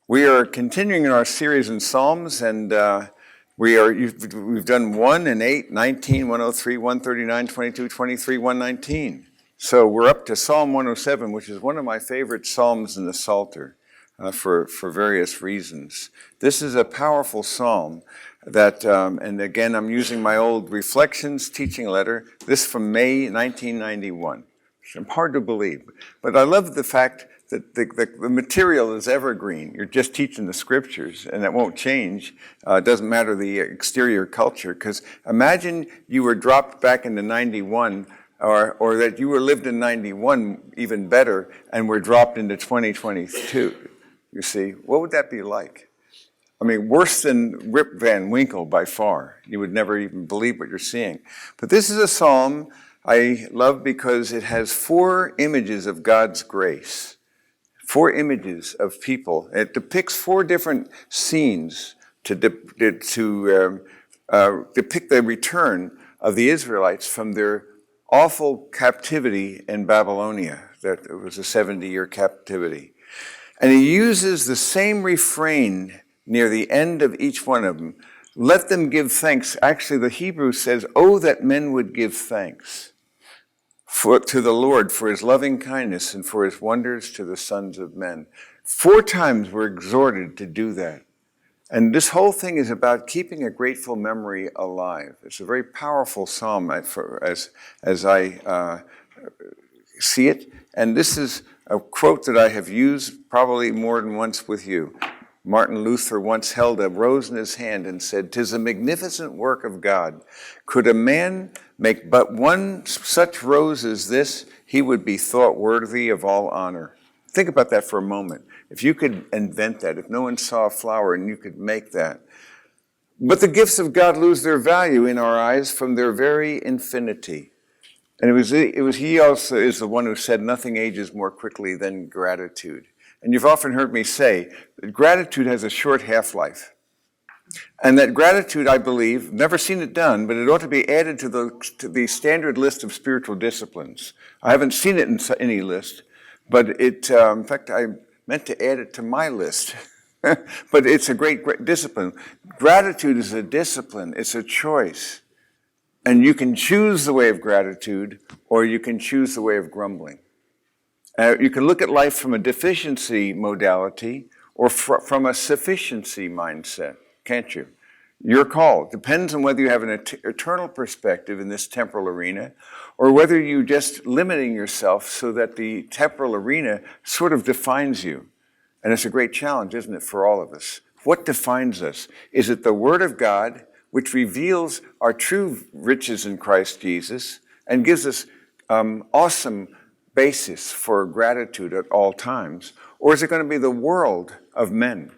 We are continuing in our series in Psalms, and we've done 1 and 8, 19, 103, 139, 22, 23, 119. So we're up to Psalm 107, which is one of my favorite psalms in the Psalter for various reasons. This is a powerful psalm that, and again, I'm using my old Reflections teaching letter, this from May 1991. It's hard to believe, but I love the fact that the material is evergreen. You're just teaching the scriptures, and it won't change. It doesn't matter the exterior culture, because imagine you were dropped back into 91, or that you were lived in 91, even better, and were dropped into 2022. You see, what would that be like? I mean, worse than Rip Van Winkle by far. You would never even believe what you're seeing. But this is a psalm I love because it has 4 images of God's grace. 4 images of people. It depicts 4 different scenes to depict the return of the Israelites from their awful captivity in Babylonia. That it was a 70-year captivity. And he uses the same refrain near the end of each one of them. Let them give thanks. Actually, the Hebrew says, oh, that men would give thanks to the Lord for his loving kindness and for his wonders to the sons of men. 4 times we're exhorted to do that. And this whole thing is about keeping a grateful memory alive. It's a very powerful psalm as I see it. And this is a quote that I have used probably more than once with you. Martin Luther once held a rose in his hand and said, "'Tis a magnificent work of God. Could a man make but one such rose as this, he would be thought worthy of all honor." Think about that for a moment. If you could invent that, if no one saw a flower and you could make that. But the gifts of God lose their value in our eyes from their very infinity. And he also is the one who said, nothing ages more quickly than gratitude. And you've often heard me say that gratitude has a short half-life. And that gratitude, I believe, never seen it done, but it ought to be added to the standard list of spiritual disciplines. I haven't seen it in any list, but in fact, I meant to add it to my list. But it's a great discipline. Gratitude is a discipline. It's a choice. And you can choose the way of gratitude, or you can choose the way of grumbling. You can look at life from a deficiency modality or from a sufficiency mindset, can't you? Your call. It depends on whether you have an eternal perspective in this temporal arena or whether you're just limiting yourself so that the temporal arena sort of defines you. And it's a great challenge, isn't it, for all of us? What defines us? Is it the Word of God, which reveals our true riches in Christ Jesus and gives us awesome basis for gratitude at all times? Or is it going to be the world of men,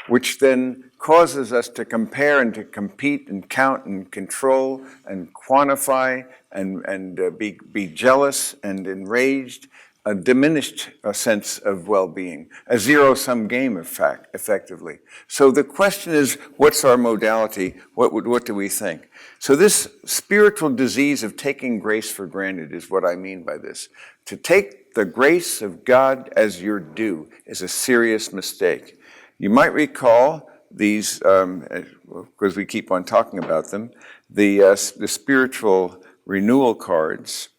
which then causes us to compare and to compete and count and control and quantify and be jealous and enraged, a diminished sense of well-being, a zero-sum game, effectively. So the question is, what's our modality? What do we think? So this spiritual disease of taking grace for granted is what I mean by this. To take the grace of God as your due is a serious mistake. You might recall these, because we keep on talking about them, the spiritual renewal cards.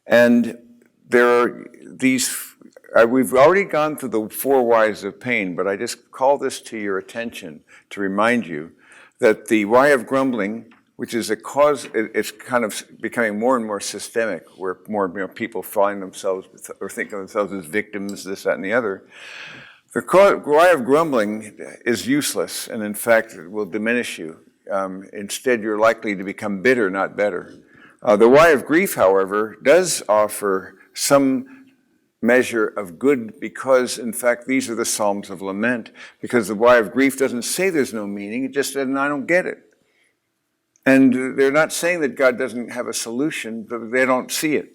And there are these, we've already gone through the 4 whys of pain, but I just call this to your attention to remind you that the why of grumbling, which is a cause, it's kind of becoming more and more systemic, where more and more people find themselves or think of themselves as victims, this, that, and the other. The why of grumbling is useless, and in fact, it will diminish you. Instead, you're likely to become bitter, not better. The why of grief, however, does offer some measure of good because, in fact, these are the Psalms of lament, because the why of grief doesn't say there's no meaning, it just says, I don't get it. And they're not saying that God doesn't have a solution, but they don't see it.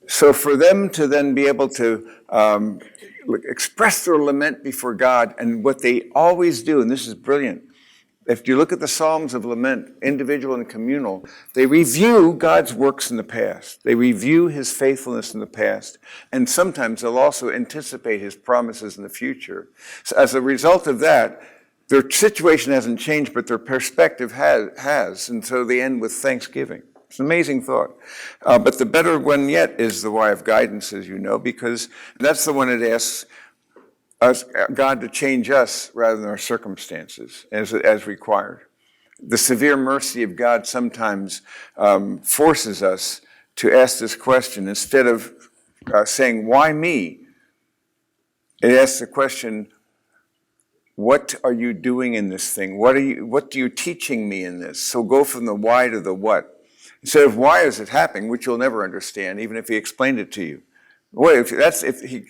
So for them to then be able to express their lament before God, and what they always do, and this is brilliant, if you look at the Psalms of Lament, individual and communal, they review God's works in the past. They review his faithfulness in the past. And sometimes they'll also anticipate his promises in the future. So as a result of that, their situation hasn't changed, but their perspective has. And so they end with thanksgiving. It's an amazing thought. But the better one yet is the Why of Guidance, as you know, because that's the one that asks God to change us rather than our circumstances as required. The severe mercy of God sometimes forces us to ask this question. Instead of saying, why me? It asks the question, what are you doing in this thing? What are you teaching me in this? So go from the why to the what. Instead of why is it happening, which you'll never understand, even if he explained it to you.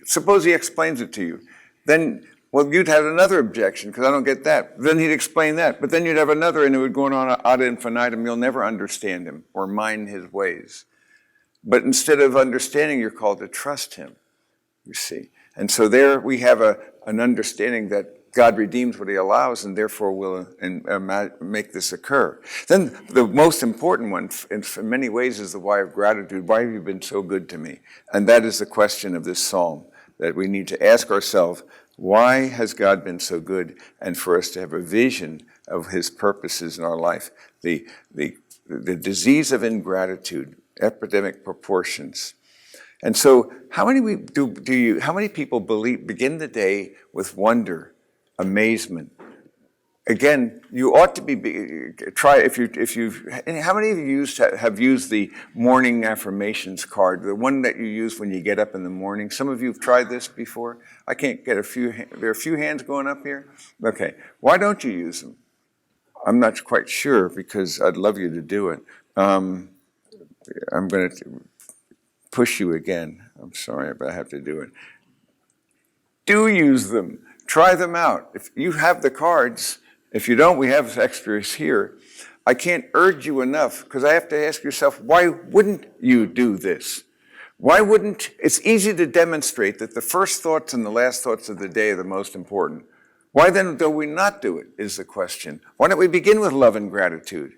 Suppose he explains it to you. Then, well, you'd have another objection, because I don't get that. Then he'd explain that. But then you'd have another, and it would go on ad infinitum. You'll never understand him or mind his ways. But instead of understanding, you're called to trust him, you see. And so there we have an understanding that God redeems what he allows, and therefore will make this occur. Then the most important one, in many ways, is the why of gratitude. Why have you been so good to me? And that is the question of this psalm, that we need to ask ourselves, why has God been so good? And for us to have a vision of his purposes in our life. The disease of ingratitude, epidemic proportions. And so how many people begin the day with wonder, amazement? Again, you ought to try, how many of you have used the morning affirmations card, the one that you use when you get up in the morning? Some of you have tried this before. I can't get there are a few hands going up here? Okay, why don't you use them? I'm not quite sure, because I'd love you to do it. I'm going to push you again. I'm sorry, but I have to do it. Do use them. Try them out. If you have the cards, if you don't, we have extras here. I can't urge you enough, because I have to ask yourself, why wouldn't you do this? It's easy to demonstrate that the first thoughts and the last thoughts of the day are the most important. Why then do we not do it, is the question. Why don't we begin with love and gratitude?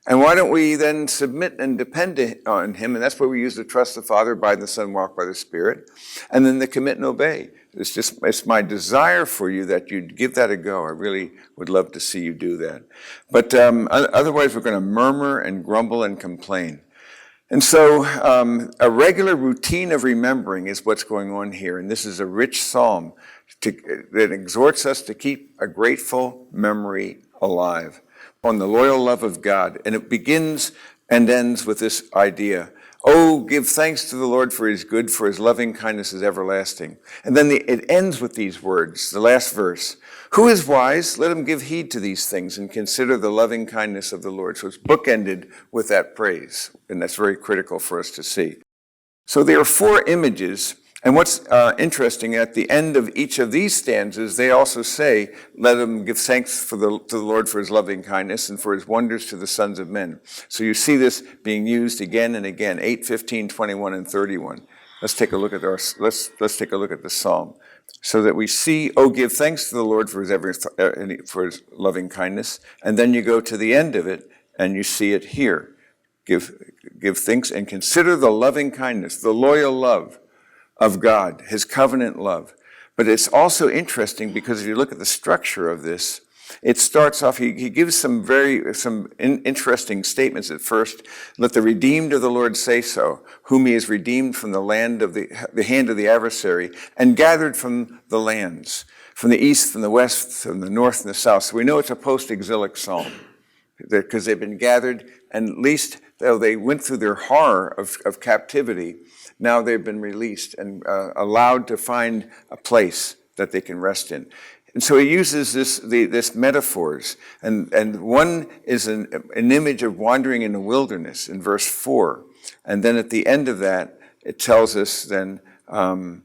And why don't we then submit and depend on him? And that's where we use the trust the Father, abide in the Son, walk by the Spirit. And then the commit and obey. It's my desire for you that you'd give that a go. I really would love to see you do that. But otherwise, we're going to murmur and grumble and complain. And so a regular routine of remembering is what's going on here. And this is a rich psalm that exhorts us to keep a grateful memory alive on the loyal love of God. And it begins and ends with this idea. Oh, give thanks to the Lord for his good, for his loving kindness is everlasting. And then it ends with these words, the last verse. Who is wise? Let him give heed to these things and consider the loving kindness of the Lord. So it's bookended with that praise. And that's very critical for us to see. So there are four images. And what's interesting, at the end of each of these stanzas, they also say, let him give thanks to the Lord for his loving kindness and for his wonders to the sons of men. So you see this being used again and again, 8, 15, 21, and 31. Let's take a look at let's take a look at the psalm. So that we see, oh, give thanks to the Lord for his loving kindness. And then you go to the end of it and you see it here. Give thanks and consider the loving kindness, the loyal love of God, his covenant love. But it's also interesting because if you look at the structure of this, it starts off, he gives some interesting statements at first. Let the redeemed of the Lord say so, whom he has redeemed from the hand of the adversary and gathered from the lands, from the east, from the west, from the north and the south. So we know it's a post-exilic psalm because they've been gathered, and at least though they went through their horror of captivity, now they've been released and allowed to find a place that they can rest in. And so he uses this metaphors, and one is an image of wandering in the wilderness in verse 4. And then at the end of that, it tells us then, right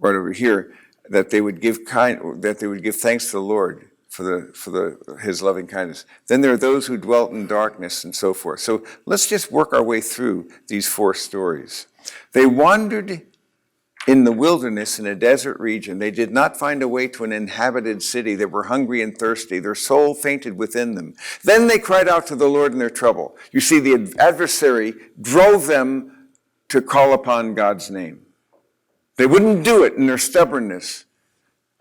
over here, that they would give thanks to the Lord for his loving kindness. Then there are those who dwelt in darkness and so forth. So let's just work our way through these four stories. They wandered in the wilderness in a desert region. They did not find a way to an inhabited city. They were hungry and thirsty. Their soul fainted within them. Then they cried out to the Lord in their trouble. You see, the adversary drove them to call upon God's name. They wouldn't do it in their stubbornness.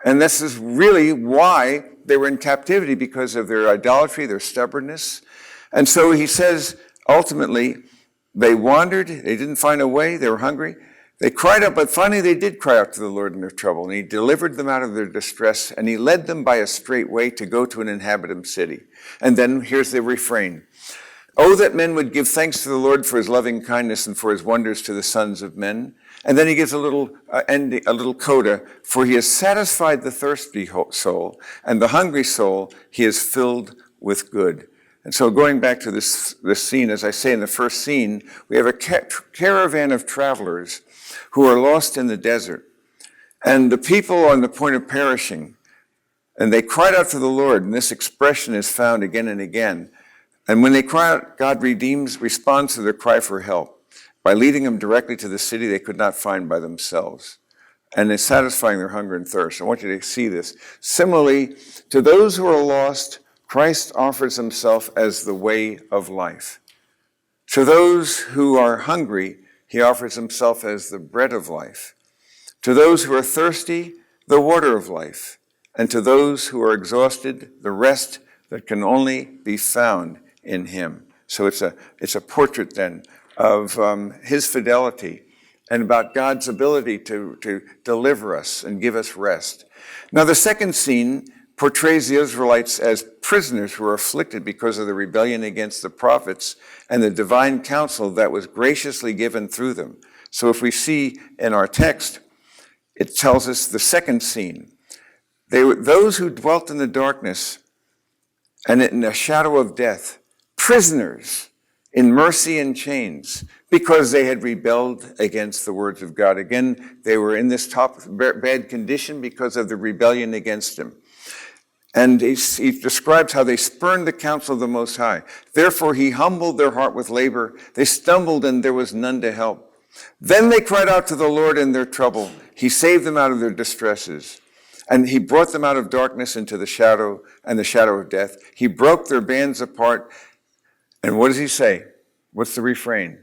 And this is really why they were in captivity, because of their idolatry, their stubbornness. And so he says, ultimately, they wandered. They didn't find a way. They were hungry. They cried out, but finally they did cry out to the Lord in their trouble, and he delivered them out of their distress, and he led them by a straight way to go to an inhabited city. And then here's the refrain. Oh, that men would give thanks to the Lord for his loving kindness and for his wonders to the sons of men. And then he gives a little coda, for he has satisfied the thirsty soul, and the hungry soul he has filled with good. And so going back to this scene, as I say in the first scene, we have a caravan of travelers who are lost in the desert. And the people are on the point of perishing. And they cried out to the Lord, and this expression is found again and again. And when they cry out, God responds to their cry for help by leading them directly to the city they could not find by themselves, and is satisfying their hunger and thirst. I want you to see this. Similarly, to those who are lost, Christ offers himself as the way of life. To those who are hungry, he offers himself as the bread of life. To those who are thirsty, the water of life. And to those who are exhausted, the rest that can only be found in him. So it's a portrait then of his fidelity and about God's ability to deliver us and give us rest. Now the second scene portrays the Israelites as prisoners who are afflicted because of the rebellion against the prophets and the divine counsel that was graciously given through them. So if we see in our text, it tells us the second scene. They were those who dwelt in the darkness and in the shadow of death, prisoners in mercy and chains, because they had rebelled against the words of God. Again, they were in this bad condition because of the rebellion against him. And he describes how they spurned the counsel of the Most High. Therefore, he humbled their heart with labor. They stumbled, and there was none to help. Then they cried out to the Lord in their trouble. He saved them out of their distresses. And he brought them out of darkness into the shadow of death. He broke their bands apart. And what does he say? What's the refrain?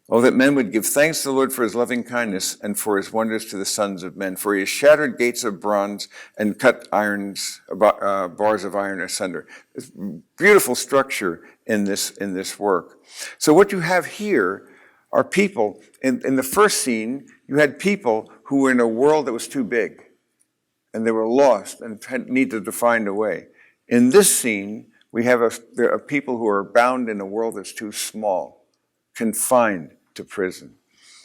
Oh, that men would give thanks to the Lord for his loving kindness and for his wonders to the sons of men. For he has shattered gates of bronze and cut bars of iron asunder. It's beautiful structure in this work. So what you have here are people. In the first scene, you had people who were in a world that was too big, and they were lost and needed to find a way. In this scene, we have there are people who are bound in a world that's too small, confined to prison.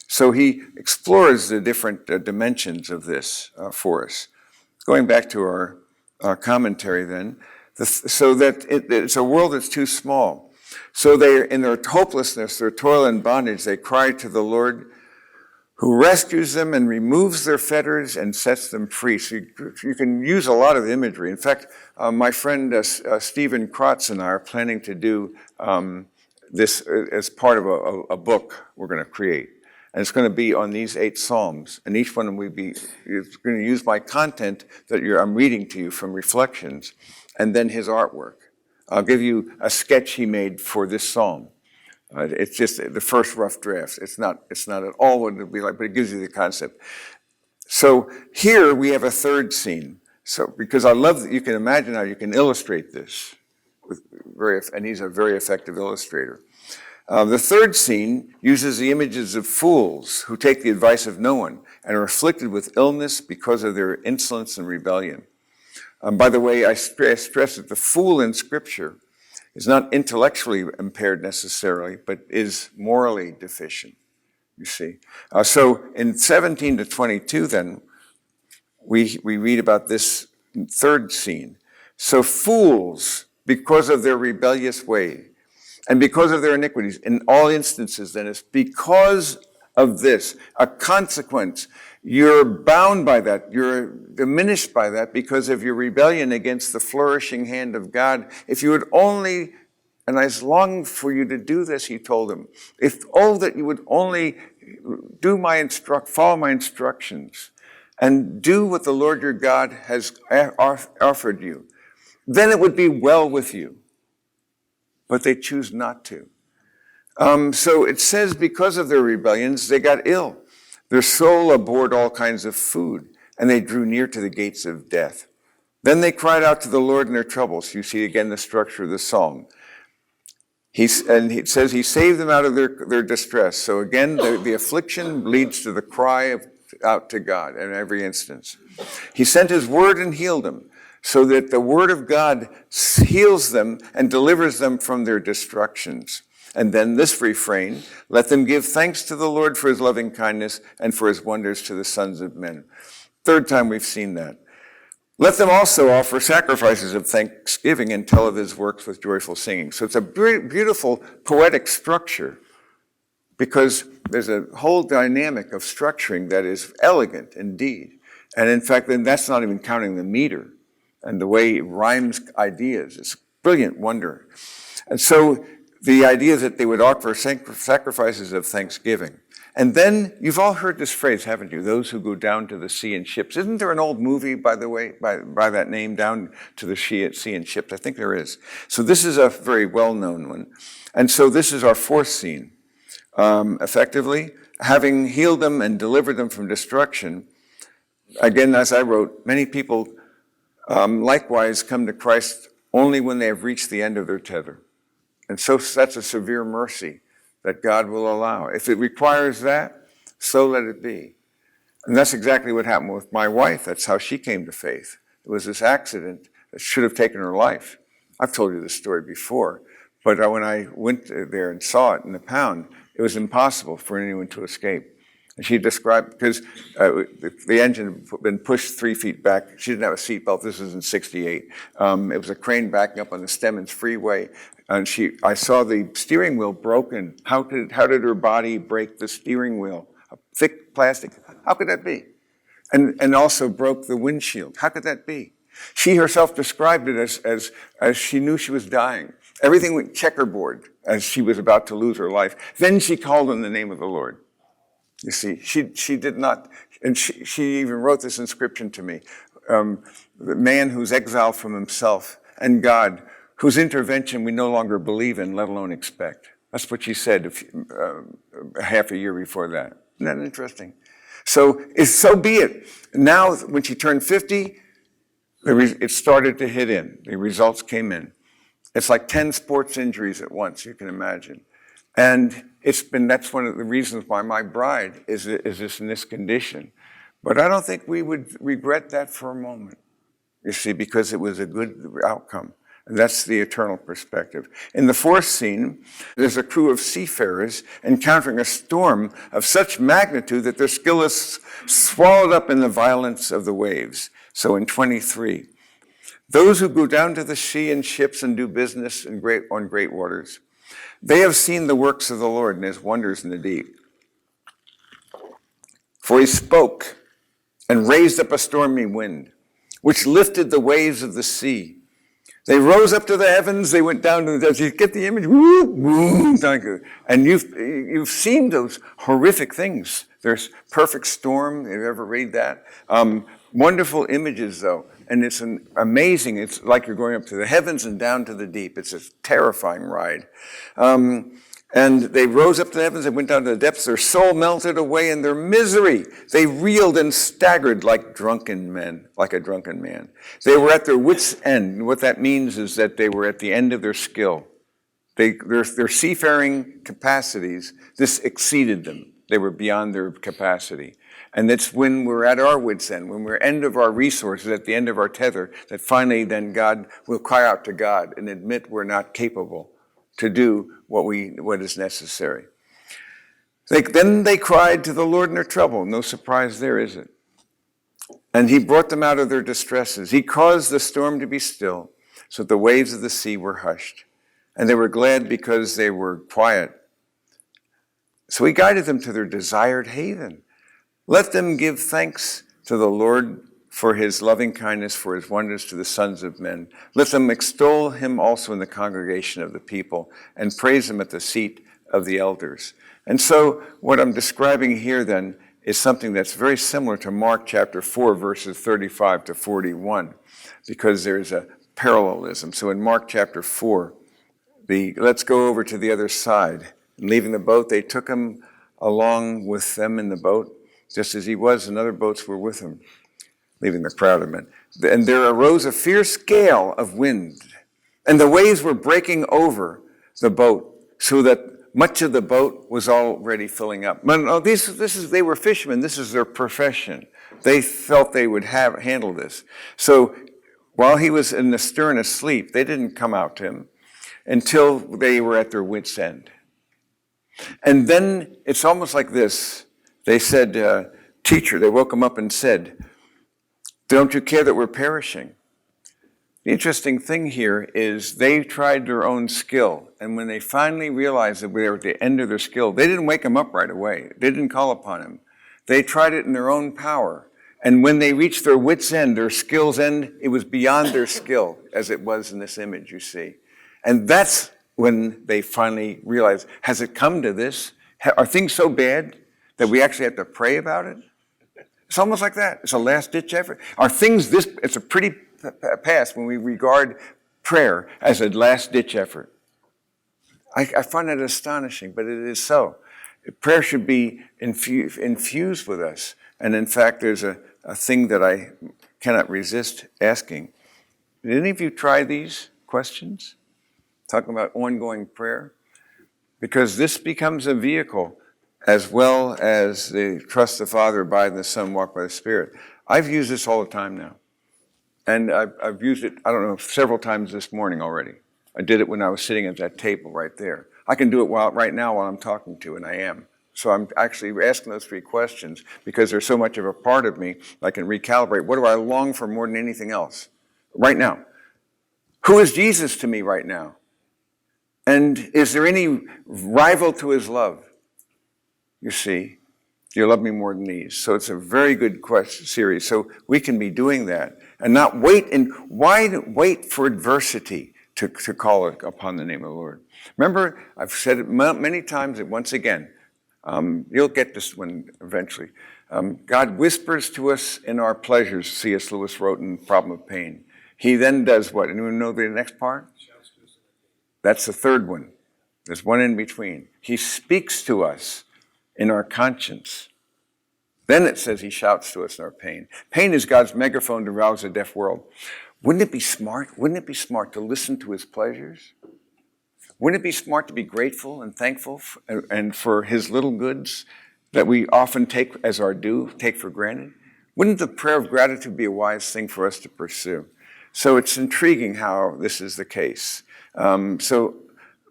So he explores the different dimensions of this for us. Going back to our commentary then, so that it's a world that's too small. So they, in their hopelessness, their toil and bondage, they cry to the Lord, who rescues them and removes their fetters and sets them free. So you can use a lot of imagery. In fact, my friend Stephen Kratz and I are planning to do this as part of a book we're going to create. And it's going to be on these 8 Psalms. And each one is going to use my content that I'm reading to you from Reflections, and then his artwork. I'll give you a sketch he made for this Psalm. It's just the first rough draft. It's not at all what it'll be like, but it gives you the concept. So here we have a third scene. So because I love that you can imagine how you can illustrate this and he's a very effective illustrator. The third scene uses the images of fools who take the advice of no one and are afflicted with illness because of their insolence and rebellion. By the way, I stress that the fool in Scripture is not intellectually impaired necessarily, but is morally deficient, you see. So in 17 to 22 then, we read about this third scene. So fools, because of their rebellious way, and because of their iniquities, in all instances then, it's because of this, a consequence. You're bound by that. You're diminished by that because of your rebellion against the flourishing hand of God. If you would only, and I long for you to do this, he told them, that you would only follow my instructions, and do what the Lord your God has offered you, then it would be well with you. But they choose not to. So it says because of their rebellions, they got ill. Their soul abhorred all kinds of food, and they drew near to the gates of death. Then they cried out to the Lord in their troubles. You see again the structure of the psalm. And it says he saved them out of their distress. So again, the affliction leads to the cry out to God in every instance. He sent his word and healed them, so that the word of God heals them and delivers them from their destructions. And then this refrain, let them give thanks to the Lord for his loving kindness and for his wonders to the sons of men. Third time we've seen that. Let them also offer sacrifices of thanksgiving and tell of his works with joyful singing. So it's a beautiful poetic structure, because there's a whole dynamic of structuring that is elegant indeed. And in fact, then that's not even counting the meter and the way it rhymes ideas. It's brilliant wonder. And so the idea that they would offer sacrifices of thanksgiving. And then, you've all heard this phrase, haven't you? Those who go down to the sea in ships. Isn't there an old movie, by the way, by that name, Down to the Sea in Ships? I think there is. So this is a very well-known one. And so this is our fourth scene. Effectively, having healed them and delivered them from destruction, again, as I wrote, many people likewise come to Christ only when they have reached the end of their tether. And so that's a severe mercy that God will allow. If it requires that, so let it be. And that's exactly what happened with my wife. That's how she came to faith. It was this accident that should have taken her life. I've told you this story before, but when I went there and saw it in the pound, it was impossible for anyone to escape. And she described, because the engine had been pushed 3 feet back. She didn't have a seatbelt. This was in '68. It was a crane backing up on the Stemmons Freeway. And I saw the steering wheel broken. How did her body break the steering wheel? A thick plastic. How could that be? And also broke the windshield. How could that be? She herself described it as she knew she was dying. Everything went checkerboard as she was about to lose her life. Then she called on the name of the Lord. You see, she did not, and she even wrote this inscription to me. The man who's exiled from himself and God, whose intervention we no longer believe in, let alone expect. That's what she said half a year before that. Isn't that interesting? So be it. Now, when she turned 50, it started to hit in. The results came in. It's like 10 sports injuries at once, you can imagine. And that's one of the reasons why my bride is in this condition. But I don't think we would regret that for a moment, you see, because it was a good outcome. And that's the eternal perspective. In the fourth scene, there's a crew of seafarers encountering a storm of such magnitude that their skill is swallowed up in the violence of the waves. So in 23, those who go down to the sea in ships and do business on great waters, they have seen the works of the Lord and his wonders in the deep. For he spoke and raised up a stormy wind, which lifted the waves of the sea. They rose up to the heavens. They went down to the depths. You get the image? Woo, woo, thank you. And you've seen those horrific things. There's perfect storm. Have you ever read that? Wonderful images, though. And it's amazing. It's like you're going up to the heavens and down to the deep. It's a terrifying ride. And they rose up to the heavens and went down to the depths. Their soul melted away in their misery. They reeled and staggered like a drunken man. They were at their wits' end. And what that means is that they were at the end of their skill. Their seafaring capacities, this exceeded them. They were beyond their capacity. And that's when we're at our wits' end, when we're end of our resources, at the end of our tether, that finally then God will cry out to God and admit we're not capable to do what is necessary. Then they cried to the Lord in their trouble. No surprise there, is it? And he brought them out of their distresses. He caused the storm to be still, so that the waves of the sea were hushed. And they were glad because they were quiet. So he guided them to their desired haven. Let them give thanks to the Lord for his loving kindness, for his wonders to the sons of men. Let them extol him also in the congregation of the people, and praise him at the seat of the elders. And so what I'm describing here then is something that's very similar to Mark chapter 4, verses 35 to 41, because there's a parallelism. So in Mark chapter 4, let's go over to the other side. And leaving the boat, they took him along with them in the boat, just as he was, and other boats were with him, leaving the crowd of men. And there arose a fierce gale of wind, and the waves were breaking over the boat, so that much of the boat was already filling up. But no, they were fishermen. This is their profession. They felt they would handle this. So while he was in the stern asleep, they didn't come out to him until they were at their wits' end. And then it's almost like this. They said, teacher, they woke him up and said, don't you care that we're perishing? The interesting thing here is they tried their own skill. And when they finally realized that they were at the end of their skill, they didn't wake him up right away. They didn't call upon him. They tried it in their own power. And when they reached their wits' end, their skill's end, it was beyond their skill, as it was in this image, you see. And that's when they finally realized, has it come to this? Are things so bad that we actually have to pray about it? It's almost like that. It's a last-ditch effort. Are things this, it's a pretty past when we regard prayer as a last-ditch effort. I find that astonishing, but it is so. Prayer should be infused with us. And in fact, there's a thing that I cannot resist asking. Did any of you try these questions? Talking about ongoing prayer? Because this becomes a vehicle as well as the trust the Father, abide in the Son, walk by the Spirit. I've used this all the time now. And I've used it, I don't know, several times this morning already. I did it when I was sitting at that table right there. I can do it right now while I'm talking to you, and I am. So I'm actually asking those three questions because they're so much of a part of me, I can recalibrate. What do I long for more than anything else? Right now. Who is Jesus to me right now? And is there any rival to his love? You see, do you love me more than these? So it's a very good question series. So we can be doing that and not wait. And why wait for adversity to call upon the name of the Lord? Remember, I've said it many times, and once again, you'll get this one eventually. God whispers to us in our pleasures, C.S. Lewis wrote in Problem of Pain. He then does what? Anyone know the next part? That's the third one. There's one in between. He speaks to us in our conscience. Then it says he shouts to us in our pain. Pain is God's megaphone to rouse a deaf world. Wouldn't it be smart? Wouldn't it be smart to listen to his pleasures? Wouldn't it be smart to be grateful and thankful and for his little goods that we often take as our due, take for granted? Wouldn't the prayer of gratitude be a wise thing for us to pursue? So it's intriguing how this is the case. So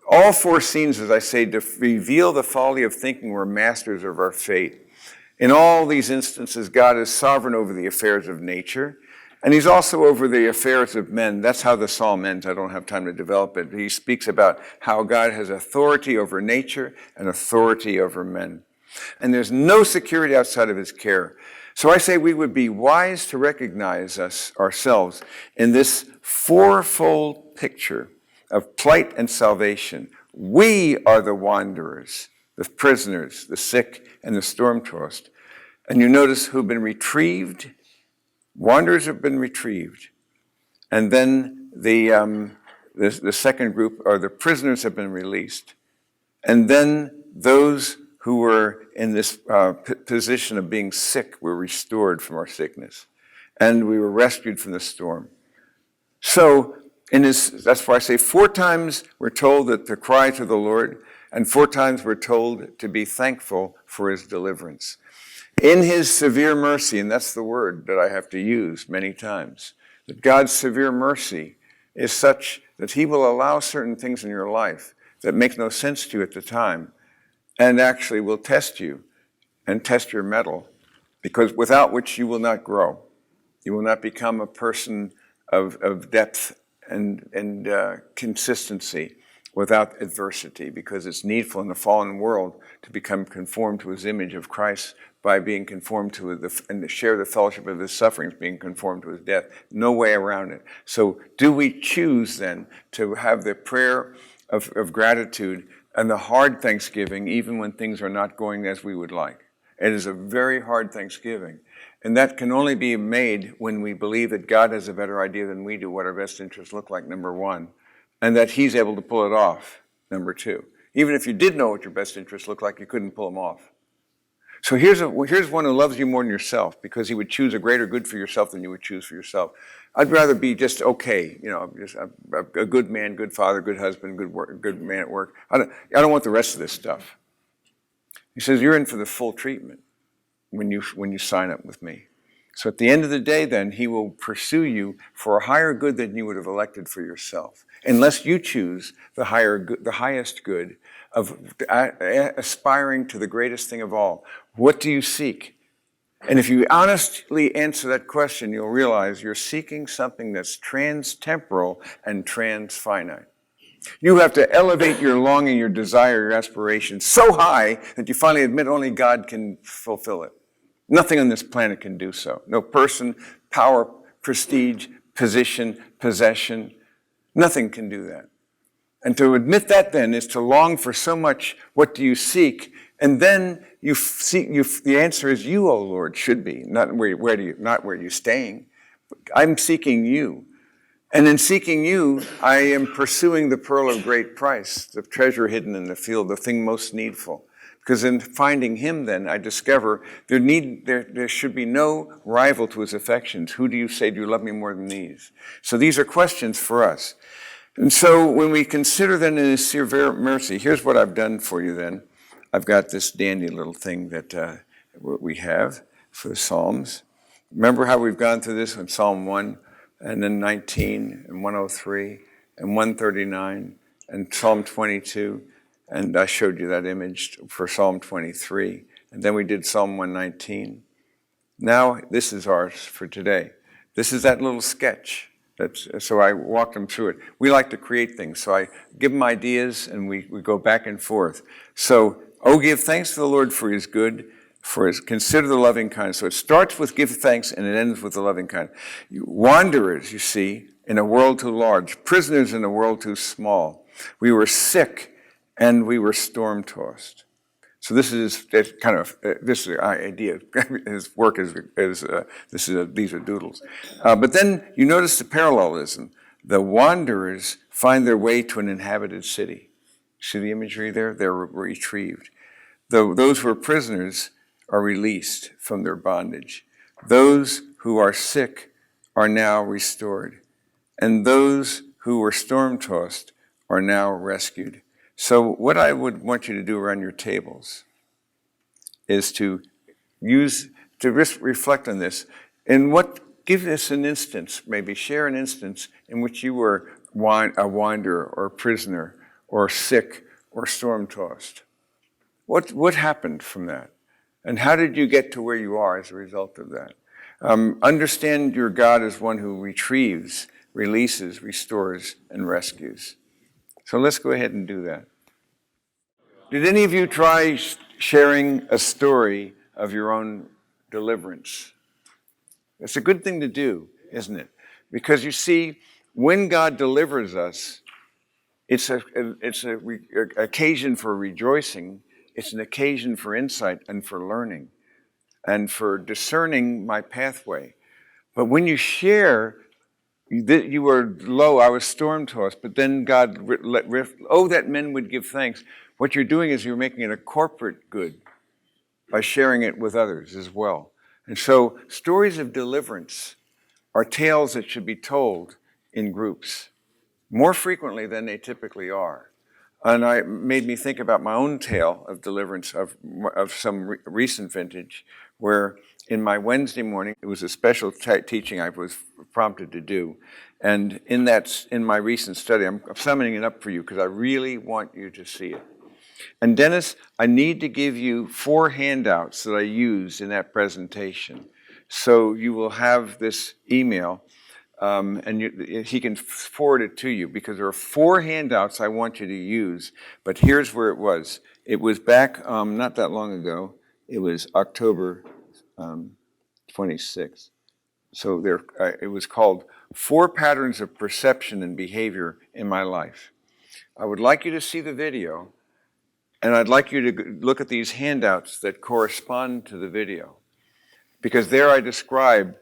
all four scenes, as I say, to reveal the folly of thinking we're masters of our fate. In all these instances, God is sovereign over the affairs of nature, and he's also over the affairs of men. That's how the psalm ends. I don't have time to develop it. He speaks about how God has authority over nature and authority over men. And there's no security outside of his care. So I say we would be wise to recognize ourselves in this fourfold picture of plight and salvation. We are the wanderers, the prisoners, the sick, and the storm-tossed. And you notice who've been retrieved. Wanderers have been retrieved. And then the second group are the prisoners have been released. And then those who were in this position of being sick were restored from our sickness. And we were rescued from the storm. So that's why I say 4 times we're told that to cry to the Lord, and 4 times we're told to be thankful for his deliverance. In his severe mercy, and that's the word that I have to use many times, that God's severe mercy is such that he will allow certain things in your life that make no sense to you at the time, and actually will test you and test your mettle, because without which you will not grow. You will not become a person of depth and consistency without adversity, because it's needful in the fallen world to become conformed to his image of Christ by being conformed to and to share the fellowship of his sufferings, being conformed to his death. No way around it. So do we choose then to have the prayer of gratitude and the hard thanksgiving, even when things are not going as we would like. It is a very hard thanksgiving. And that can only be made when we believe that God has a better idea than we do what our best interests look like, number one, and that he's able to pull it off, number two. Even if you did know what your best interests look like, you couldn't pull them off. So here's one who loves you more than yourself, because he would choose a greater good for yourself than you would choose for yourself. I'd rather be just okay, just a good man, good father, good husband, good man at work. I don't want the rest of this stuff. He says, you're in for the full treatment when you sign up with me. So at the end of the day, then, he will pursue you for a higher good than you would have elected for yourself, unless you choose the highest good of aspiring to the greatest thing of all. What do you seek? And if you honestly answer that question, you'll realize you're seeking something that's trans-temporal and trans-finite. You have to elevate your longing, your desire, your aspiration so high that you finally admit only God can fulfill it. Nothing on this planet can do so. No person, power, prestige, position, possession. Nothing can do that. And to admit that then is to long for so much. What do you seek? And then the answer is you, O Lord, should be. Not where you're staying. I'm seeking you. And in seeking you, I am pursuing the pearl of great price, the treasure hidden in the field, the thing most needful. Because in finding him, then, I discover there should be no rival to his affections. Who do you say, do you love me more than these? So these are questions for us. And so when we consider then in his severe mercy, here's what I've done for you then. I've got this dandy little thing that we have for the Psalms. Remember how we've gone through this in Psalm 1, and then 19, and 103, and 139, and Psalm 22. And I showed you that image for Psalm 23. And then we did Psalm 119. Now, this is ours for today. This is that little sketch. So I walked them through it. We like to create things. So I give them ideas, and we go back and forth. So, give thanks to the Lord for his good, consider the loving kindness. So it starts with give thanks, and it ends with the loving kindness. Wanderers, you see, in a world too large. Prisoners in a world too small. We were sick, and we were storm-tossed. So this is the idea. His work these are doodles. But then you notice the parallelism. The wanderers find their way to an inhabited city. See the imagery there? They're retrieved. Those who are prisoners are released from their bondage. Those who are sick are now restored. And those who were storm-tossed are now rescued. So what I would want you to do around your tables is to reflect on this. And give us an instance, maybe share an instance in which you were a wanderer or a prisoner or sick or storm-tossed. What happened from that? And how did you get to where you are as a result of that? Understand your God as one who retrieves, releases, restores, and rescues. So let's go ahead and do that. Did any of you try sharing a story of your own deliverance? It's a good thing to do, isn't it? Because you see, when God delivers us, it's an occasion for rejoicing. It's an occasion for insight and for learning and for discerning my pathway. But when you share, you were low, I was storm-tossed, but then God, that men would give thanks. What you're doing is you're making it a corporate good by sharing it with others as well. And so stories of deliverance are tales that should be told in groups more frequently than they typically are. And it made me think about my own tale of deliverance of some recent vintage, where in my Wednesday morning, it was a special teaching I was prompted to do. And in my recent study, I'm summoning it up for you because I really want you to see it. And Dennis, I need to give you 4 handouts that I used in that presentation. So you will have this email, and he can forward it to you, because there are 4 handouts I want you to use. But here's where it was. It was back not that long ago. It was October 26th. So it was called 4 Patterns of Perception and Behavior in My Life. I would like you to see the video, And I'd like you to look at these handouts that correspond to the video, because there I describe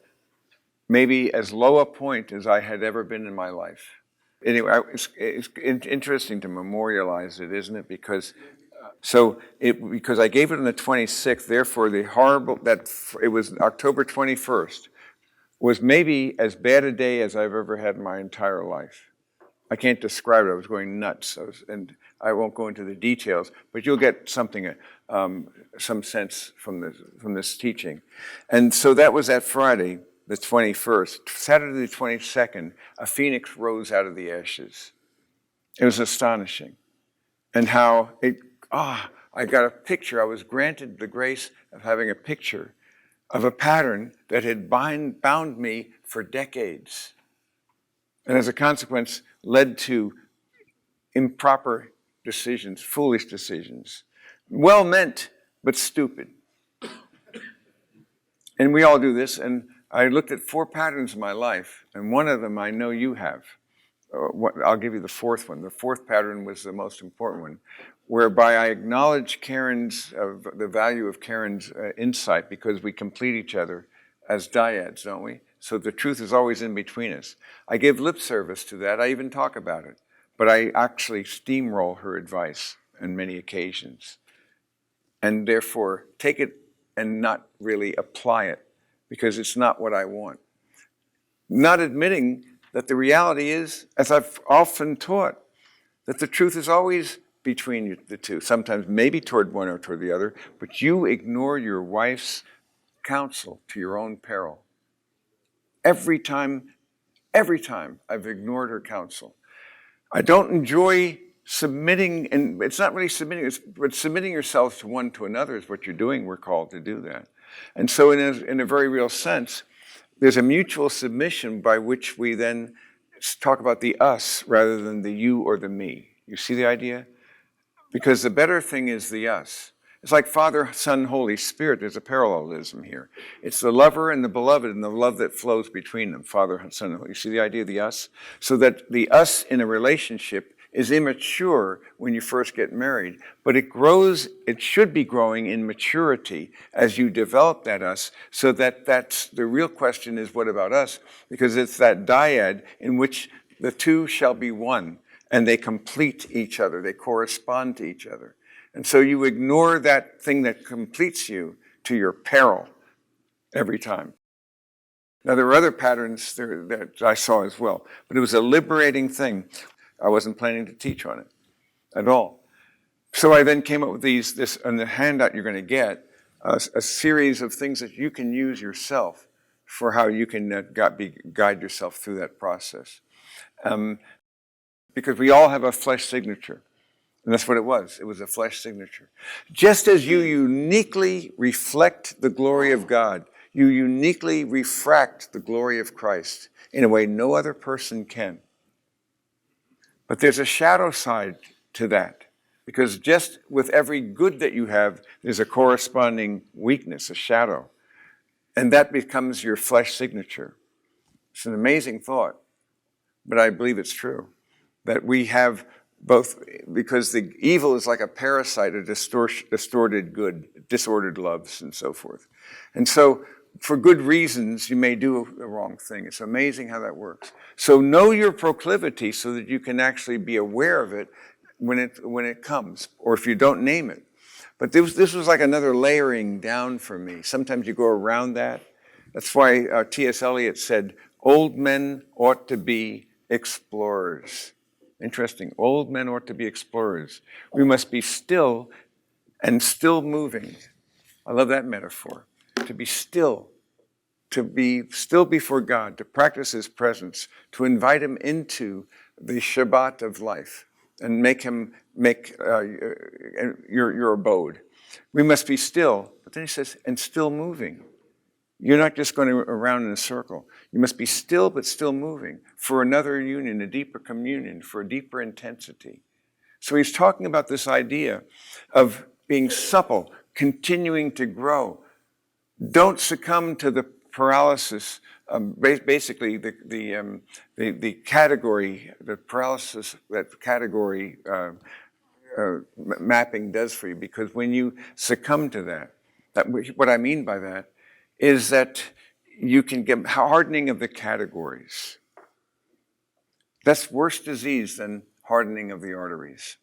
maybe as low a point as I had ever been in my life. Anyway, it's interesting to memorialize it, isn't it? Because I gave it on the 26th, therefore it was October 21st, was maybe as bad a day as I've ever had in my entire life. I can't describe it. I was going nuts, and I won't go into the details, but you'll get something, some sense from this teaching. And so that was that Friday, the 21st. Saturday the 22nd, a phoenix rose out of the ashes. It was astonishing. And how I got a picture. I was granted the grace of having a picture of a pattern that had bound me for decades. And as a consequence, led to improper decisions, foolish decisions. Well meant, but stupid. And we all do this. And I looked at 4 patterns in my life, and one of them I know you have. I'll give you the 4th one. The 4th pattern was the most important one, whereby I acknowledge the value of Karen's insight, because we complete each other as dyads, don't we? So the truth is always in between us. I give lip service to that. I even talk about it. But I actually steamroll her advice on many occasions, and therefore take it and not really apply it, because it's not what I want. Not admitting that the reality is, as I've often taught, that the truth is always between the two, sometimes maybe toward one or toward the other, but you ignore your wife's counsel to your own peril. Every time I've ignored her counsel. I don't enjoy submitting, and it's not really submitting, but submitting yourselves to one to another is what you're doing. We're called to do that. And so in a very real sense, there's a mutual submission by which we then talk about the us rather than the you or the me. You see the idea? Because the better thing is the us. It's like Father, Son, Holy Spirit. There's a parallelism here. It's the lover and the beloved and the love that flows between them, Father, Son, and Holy. You see the idea of the us? So that the us in a relationship is immature when you first get married, but it grows, it should be growing in maturity as you develop that us, so that's the real question is, what about us? Because it's that dyad in which the two shall be one, and they complete each other, they correspond to each other. And so you ignore that thing that completes you to your peril every time. Now, there were other patterns there that I saw as well, but it was a liberating thing. I wasn't planning to teach on it at all. So I then came up with this on the handout you're going to get, a series of things that you can use yourself for how you can guide yourself through that process. Because we all have a flesh signature. And that's what it was. It was a flesh signature. Just as you uniquely reflect the glory of God, you uniquely refract the glory of Christ in a way no other person can. But there's a shadow side to that, because just with every good that you have, there's a corresponding weakness, a shadow. And that becomes your flesh signature. It's an amazing thought, but I believe it's true, that we have both, because the evil is like a parasite, a distorted good, disordered loves, and so forth. And so, for good reasons, you may do the wrong thing. It's amazing how that works. So know your proclivity so that you can actually be aware of it when it comes, or if you don't name it. But this was like another layering down for me. Sometimes you go around that. That's why T.S. Eliot said, old men ought to be explorers. Interesting. Old men ought to be explorers. We must be still and still moving. I love that metaphor. To be still before God, to practice His presence, to invite Him into the Shabbat of life and make Him your abode. We must be still, but then he says, and still moving. You're not just going around in a circle. You must be still, but still moving for another union, a deeper communion, for a deeper intensity. So he's talking about this idea of being supple, continuing to grow. Don't succumb to the paralysis. Basically, the category, the paralysis, that category mapping does for you, because when you succumb to that, what I mean by that is that you can get hardening of the categories. That's worse disease than hardening of the arteries.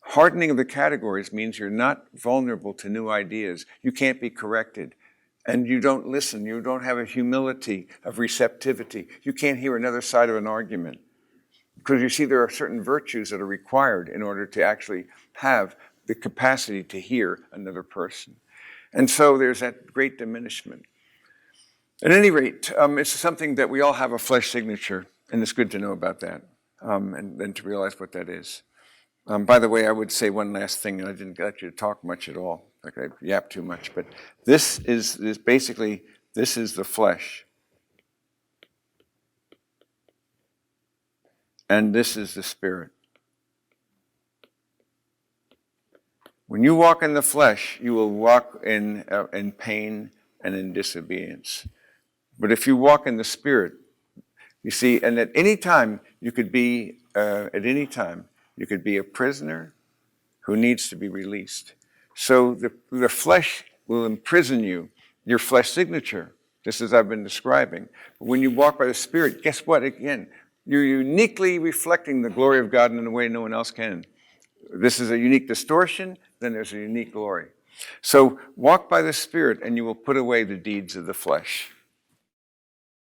Hardening of the categories means you're not vulnerable to new ideas. You can't be corrected. And you don't listen. You don't have a humility of receptivity. You can't hear another side of an argument. Because you see, there are certain virtues that are required in order to actually have the capacity to hear another person. And so there's that great diminishment. At any rate, it's something that we all have a flesh signature, and it's good to know about that, and then to realize what that is. By the way, I would say one last thing, and I didn't get you to talk much at all. Like I yapped too much, but this is basically the flesh. And this is the spirit. When you walk in the flesh, you will walk in pain and in disobedience. But if you walk in the spirit, you see, and at any time you could be a prisoner who needs to be released. So the flesh will imprison you, your flesh signature, just as I've been describing. But when you walk by the Spirit, guess what? Again, you're uniquely reflecting the glory of God in a way no one else can. This is a unique distortion, then there's a unique glory. So walk by the Spirit and you will put away the deeds of the flesh.